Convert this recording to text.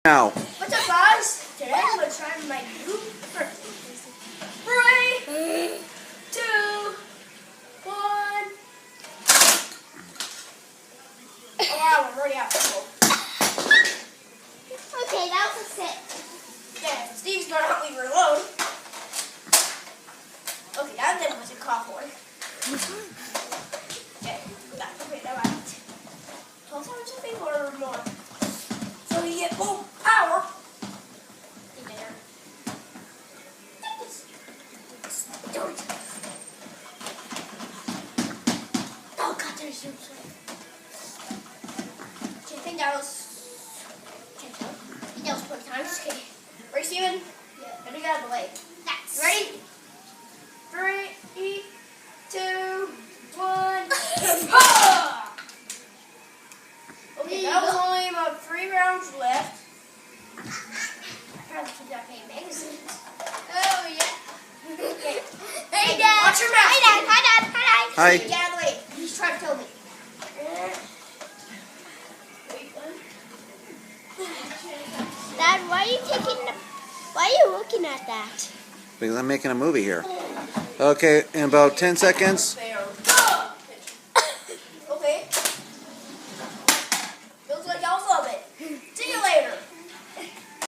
Now. What's up, guys? Today I'm going to try my new birthday. 3, 2, 1. Oh wow, I'm already out of school. Okay, that was a sit. Yeah, Steve's going to help me reload. Okay, that then was a call for. Okay, back. Okay, now I 12 times something or more. So you get full power. Oh god, there's so much. Okay, I think that was 20 times. Okay. Ready, Steven? Yeah. Ready, get out of the way. That's Ready? 3, 2, 1. Okay, that was only about 3 rounds left. I gotta keep that paying magazines. Oh yeah. Okay. Hey Dad. Watch your mouth. Hi Dad. Hi Dad. Hi Dad. Hi. Get out of the way. He's trying to kill me. Dad, why are you taking the? Why are you looking at that? Because I'm making a movie here. Okay, in about 10 seconds.